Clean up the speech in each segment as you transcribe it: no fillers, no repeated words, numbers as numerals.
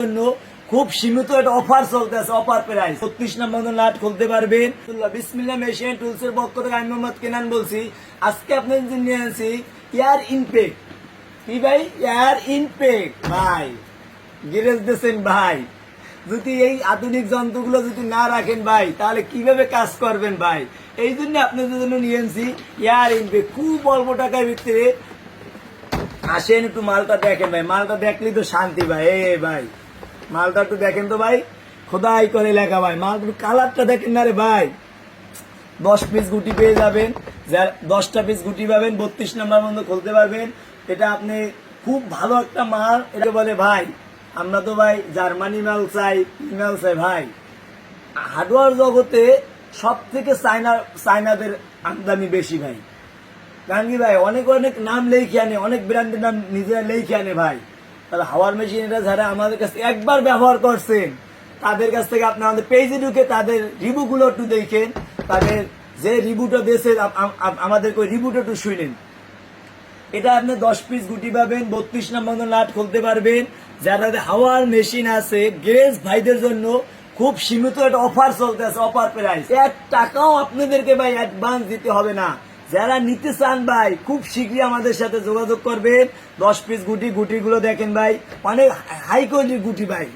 জন্য খুব সীমিত একটা অফার চলতেছে, অফার প্রাইস 36 নম্বর নাট খুলতে পারবেন। বিসমিল্লাহ মেশিন টুলসের পক্ষ থেকে আমি মোহাম্মদ কেনান বলছি। আজকে আপনাদের জন্য নিয়ে আসি এয়ার ইনপেক। কি ভাই? এয়ার ইনপেক ভাই, গ্যারেজ দিয়েছেন ভাই, যদি এই আধুনিক যন্ত্রগুলো যদি না রাখেন ভাই তাহলে কিভাবে কাজ করবেন ভাই? এই জন্য আপনাদের জন্য নিয়ে আসি এয়ার ইনপেক। খুব অল্প টাকার ভিতরে আসেন, একটু মালটা দেখেন ভাই, মালটা দেখলেই তো শান্তি ভাই। ভাই মালটা একটু দেখেন তো ভাই, খোদাই করে লেখা ভাই, মালটা কালারটা দেখেন না রে ভাই। 10 পিস গুটি পেয়ে যাবেন, 10টা পিস গুটি পাবেন, 32 নম্বর মধ্যে খুলতে পারবেন। এটা আপনি খুব ভালো একটা মাল। এটা বলে ভাই আমরা তো ভাই জার্মানি মাল চাই, মাল চাই ভাই। হার্ডওয়্যার জগতে সব থেকে চায়নাদের আমদানি বেশি ভাই। কারণ কি ভাই, অনেক অনেক নাম লেখে আনে, অনেক ব্র্যান্ডের নাম নিজেরা লেখে আনে ভাই। তাহলে হাওয়ার মেশিন এটা যারা আমাদের কাছে একবার ব্যবহার করছেন তাদের কাছ থেকে আপনি আমাদের পেজে ঢুকে তাদের রিভিউগুলো একটু দেখেন, তাদের যে রিভিউটা দিয়েছে আমাদের ওই রিভিউটা একটু শুনেন। এটা আপনি 10 পিস গুটি পাবেন, 32 নম্বর নাট খুলতে পারবেন। যারা হাওয়ার মেশিন আছে গ্যারেজ ভাইদের জন্য খুব সীমিত একটা অফার চলতেছে, অফার প্রাইস। 1 টাকাও আপনাদেরকে ভাই অ্যাডভান্স দিতে হবে না। যারা নিতে চান ভাই খুব শীঘ্রই আমাদের সাথে যোগাযোগ করবেন। 10 পিস গুটিগুলো দেখেন ভাই, অনেক হাই কোয়ালিটির গুটি ভাই।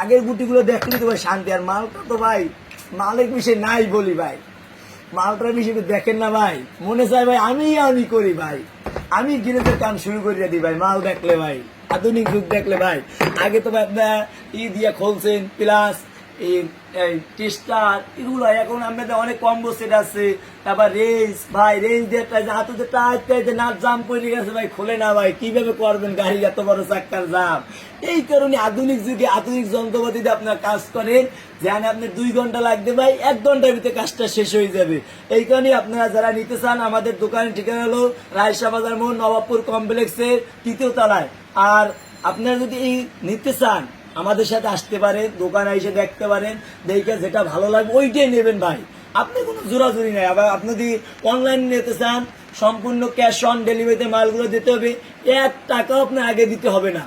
আগের গুটিগুলো দেখলে তো ভাই শান্তি। আর মালটা তো ভাই মালিক বিষয় নাই বলি ভাই, মালটার বিষয় দেখেন না ভাই, মনে চায় ভাই আমি করি ভাই, আমি গিরেজের কাম শুরু করে দিই ভাই। মাল দেখলে ভাই, আধুনিক যুগ দেখলে ভাই। আগে তো ভাই আপনার দিয়ে খুলছেন প্লাস টেস্টার এগুলো, এখন আমাদের অনেক কম্বো সেট আছে। তারপর রেঞ্জ ভাই, রেঞ্জ দিয়ে হাতে টাইট নাট জাম করে গেছে ভাই, খোলে না ভাই, কিভাবে করবেন গাড়ি এত বড় চাক্কার জাম। এই কারণে আধুনিক যুগে আধুনিক যন্ত্রপাতি দিয়ে আপনার কাজ করেন, যেখানে আপনার 2 ঘন্টা লাগবে ভাই 1 ঘন্টার ভিতরে কাজটা শেষ হয়ে যাবে। এই কারণে আপনারা যারা নিতে চান আমাদের দোকানের ঠিকানা হলো রায়শা বাজার মোড়, নবাবপুর কমপ্লেক্সের 3য় তলায়। আর আপনারা যদি এই নিতে চান আমাদের সাথে আসতে পারেন, দোকানে এসে দেখতে পারেন, দেখে যেটা ভালো লাগবে ওইটাই নেবেন ভাই। আপনি কোনো জোরাজুরি নাই। আবার আপনি যদি অনলাইন নিতে চান সম্পূর্ণ ক্যাশ অন ডেলিভারিতে মালগুলো দিতে হবে, 1 টাকাও আপনার আগে দিতে হবে না।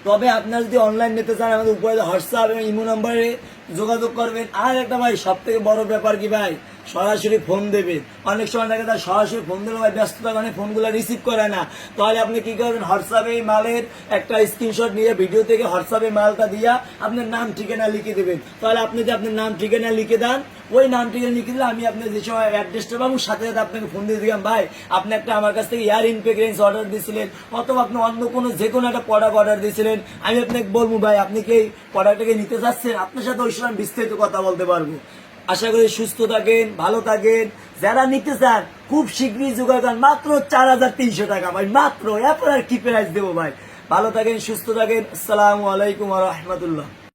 তবে আপনারা যদি অনলাইন নিতে চান আমাদের উপরে হোয়াটসঅ্যাপ এবং ইমো নাম্বারে যোগাযোগ করবেন। আর একটা ভাই সব থেকে বড় ব্যাপার কি ভাই, সরাসরি ফোন দেবেন। অনেক সময় দেখা যায় সরাসরি ফোন দিলে ভাই ব্যস্ততা মানে ফোনগুলো রিসিভ করে না। তাহলে আপনি কি করবেন, হোয়াটসঅ্যাপে মালের একটা স্ক্রিনশট নিয়ে ভিডিও থেকে হোয়াটসঅ্যাপে মালটা দিয়া আপনার নাম ঠিকানা লিখে দেবেন। তাহলে আপনি যে আপনার নাম ঠিকানা লিখে দেন, ওই নাম ঠিকানা লিখে দিলে আমি আপনার যে সময় অ্যাড্রেসটা পাবো সাথে সাথে আপনাকে ফোন দিয়ে দিলাম ভাই আপনি একটা আমার কাছ থেকে এয়ার ইনপেক রেঞ্জ অর্ডার দিয়েছিলেন, অথবা আপনি অন্য কোনো যে কোনো একটা প্রোডাক্ট অর্ডার দিয়েছিলেন। আমি আপনাকে বলবো ভাই আপনি কি এই প্রোডাক্টটাকে নিতে চাচ্ছেন, আপনার সাথে ওই সময় বিস্তারিত কথা বলতে পারবো। আশা করি সুস্থ থাকেন, ভালো থাকেন। যারা নিতে চান খুব শীঘ্রই যোগাযোগ, মাত্র 4300 টাকা ভাই, মাত্র। এরপর আর কি প্রাইস দেবো ভাই? ভালো থাকেন, সুস্থ থাকেন। আসসালামু আলাইকুম ওয়া রাহমাতুল্লাহ।